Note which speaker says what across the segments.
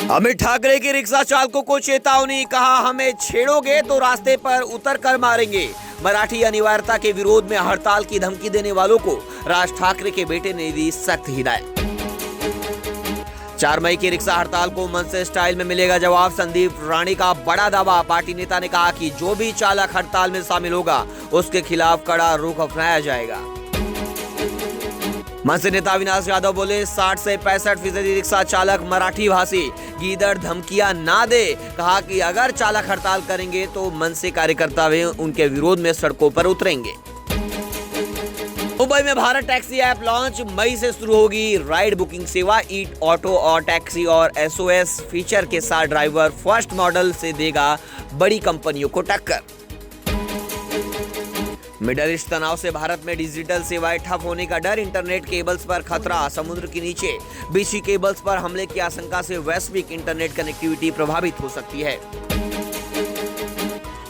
Speaker 1: अमित ठाकरे के रिक्शा चालकों को चेतावनी, कहा हमें छेड़ोगे तो रास्ते पर उतर कर मारेंगे। मराठी अनिवार्यता के विरोध में हड़ताल की धमकी देने वालों को राज ठाकरे के बेटे ने दी सख्त हिदायत। 4 मई की रिक्शा हड़ताल को मनसे स्टाइल में मिलेगा जवाब, संदीप राणे का बड़ा दावा। पार्टी नेता ने कहा कि जो भी चालक हड़ताल में शामिल होगा उसके खिलाफ कड़ा रुख अपनाया जाएगा। मनसे नेता अविनाश यादव बोले 60 से 65% रिक्शा चालक मराठी भाषी, गीदड़ धमकियां ना दे। कहा कि अगर चालक हड़ताल करेंगे तो मनसे कार्यकर्ता भी उनके विरोध में सड़कों पर उतरेंगे। मुंबई में भारत टैक्सी ऐप लॉन्च, मई से शुरू होगी राइड बुकिंग सेवा। ईट ऑटो और टैक्सी और SOS फीचर के साथ ड्राइवर फर्स्ट मॉडल से देगा बड़ी कंपनियों को टक्कर। मिडल ईस्ट तनाव से भारत में डिजिटल सेवाएं ठप होने का डर, इंटरनेट केबल्स पर खतरा। समुद्र के नीचे बिछी केबल्स पर हमले की आशंका से वैश्विक इंटरनेट कनेक्टिविटी प्रभावित हो सकती है।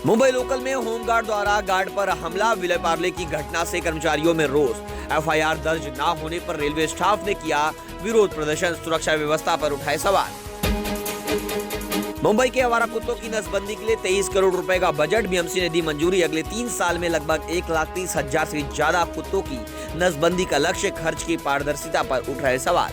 Speaker 1: मुंबई लोकल में होमगार्ड द्वारा गार्ड पर हमला, विलय पार्ले की घटना से कर्मचारियों में रोष। FIR दर्ज न होने पर रेलवे स्टाफ ने किया विरोध प्रदर्शन, सुरक्षा व्यवस्था पर उठाए सवाल। मुंबई के आवारा कुत्तों की नसबंदी के लिए 23 करोड़ रुपए का बजट, BMC ने दी मंजूरी। अगले 3 साल में लगभग 1,30,000 से ज्यादा कुत्तों की नसबंदी का लक्ष्य। खर्च की पारदर्शिता पर उठ रहे सवाल।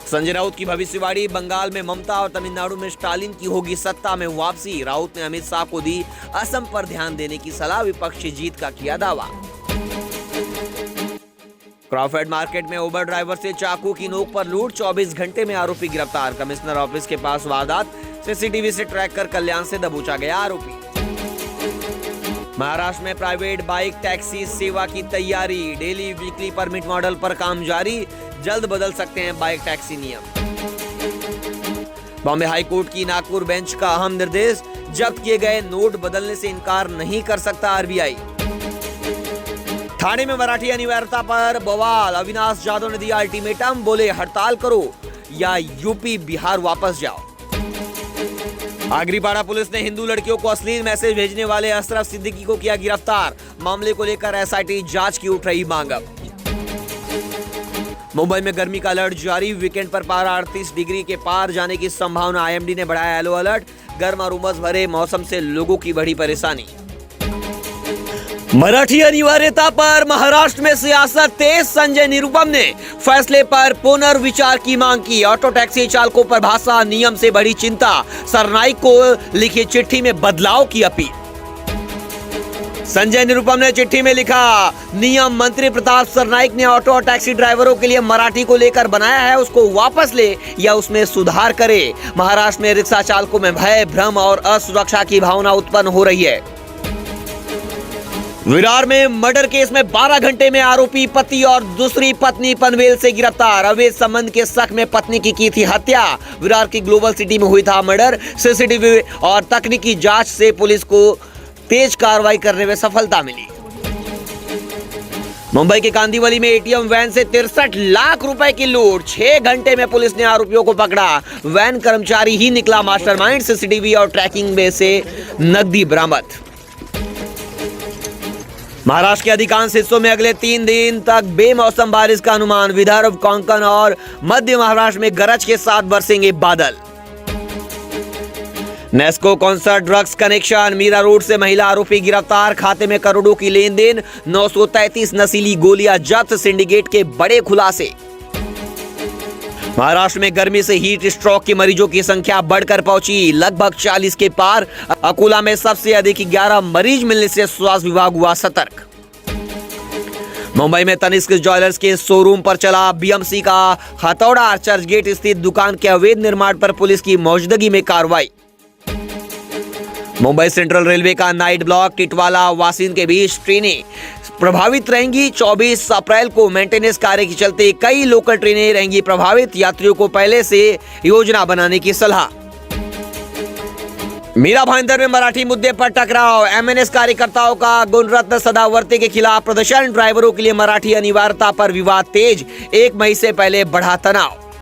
Speaker 1: संजय राउत की भविष्यवाणी, बंगाल में ममता और तमिलनाडु में स्टालिन की होगी सत्ता में वापसी। राउत ने अमित शाह को दी असम पर ध्यान देने की सलाह, विपक्ष की जीत का किया दावा। क्रॉफर्ड मार्केट में उबर ड्राइवर से चाकू की नोक पर लूट, 24 घंटे में आरोपी गिरफ्तार। कमिश्नर ऑफिस के पास वारदात, CCTV से ट्रैक कर कल्याण से दबोचा गया आरोपी। महाराष्ट्र में प्राइवेट बाइक टैक्सी सेवा की तैयारी, डेली वीकली परमिट मॉडल पर काम जारी। जल्द बदल सकते हैं बाइक टैक्सी नियम। बॉम्बे हाई कोर्ट की नागपुर बेंच का अहम निर्देश, जब्त किए गए नोट बदलने से इनकार नहीं कर सकता RBI। ठाणे में मराठी अनिवार्यता पर बवाल, अविनाश यादव ने दिया अल्टीमेटम, बोले हड़ताल करो या यूपी बिहार वापस जाओ। आगरीपाड़ा पुलिस ने हिंदू लड़कियों को अश्लील मैसेज भेजने वाले अशरफ सिद्दीकी को किया गिरफ्तार। मामले को लेकर SIT जांच की उठ रही मांग। मुंबई में गर्मी का अलर्ट जारी, वीकेंड पर पारा 38 डिग्री के पार जाने की संभावना। IMD ने बढ़ाया येलो अलर्ट। गर्म और उमस भरे मौसम से लोगों की बढ़ी परेशानी। मराठी अनिवार्यता पर महाराष्ट्र में सियासत तेज, संजय निरुपम ने फैसले पर पुनर्विचार की मांग की। ऑटो टैक्सी चालकों पर भाषा नियम से बड़ी चिंता, सरनाइक को लिखी चिट्ठी में बदलाव की अपील। संजय निरुपम ने चिट्ठी में लिखा, नियम मंत्री प्रताप सरनाइक ने ऑटो और टैक्सी ड्राइवरों के लिए मराठी को लेकर बनाया है, उसको वापस ले या उसमें सुधार करे। महाराष्ट्र में रिक्शा चालकों में भय, भ्रम और असुरक्षा की भावना उत्पन्न हो रही है। विरार में मर्डर केस में 12 घंटे में आरोपी पति और दूसरी पत्नी पनवेल से गिरफ्तार। अवैध संबंध के शक में पत्नी की थी हत्या। विरार की ग्लोबल सिटी में हुई था मर्डर। CCTV और तकनीकी जांच से पुलिस को तेज कार्रवाई करने में सफलता मिली। मुंबई के कांदीवली में ATM वैन से 63 लाख रुपए की लूट, 6 घंटे में पुलिस ने आरोपियों को पकड़ा। वैन कर्मचारी ही निकला मास्टरमाइंड। CCTV और ट्रैकिंग में से नकदी बरामद। महाराष्ट्र के अधिकांश हिस्सों में अगले 3 दिन तक बेमौसम बारिश का अनुमान। विदर्भ, कोंकण और मध्य महाराष्ट्र में गरज के साथ बरसेंगे बादल। Nesco concert drugs connection, Mira Road से महिला आरोपी गिरफ्तार। खाते में करोड़ों की लेन देन, 933 नशीली गोलियां जब्त। सिंडिकेट के बड़े खुलासे। महाराष्ट्र में गर्मी से हीट स्ट्रोक के मरीजों की संख्या बढ़कर पहुंची लगभग 40 के पार। अकोला में सबसे अधिक 11 मरीज मिलने से स्वास्थ्य विभाग हुआ सतर्क। मुंबई में तनिष्क ज्वेलर्स के शोरूम पर चला BMC का हथौड़ा। चर्चगेट स्थित दुकान के अवैध निर्माण पर पुलिस की मौजूदगी में कार्रवाई। मुंबई सेंट्रल रेलवे का नाइट ब्लॉक, टिटवाला वासिन के बीच ट्रेनें प्रभावित रहेंगी। 24 अप्रैल को मेंटेनेंस कार्य के चलते कई लोकल ट्रेनें रहेंगी प्रभावित। यात्रियों को पहले से योजना बनाने की सलाह। मीरा भाईंदर में मराठी मुद्दे पर टकराव, MNS कार्यकर्ताओं का गुणरत्न सदावर्ती के खिलाफ प्रदर्शन। ड्राइवरों के लिए मराठी अनिवार्यता पर विवाद तेज, 1 मई से पहले बढ़ा तनाव।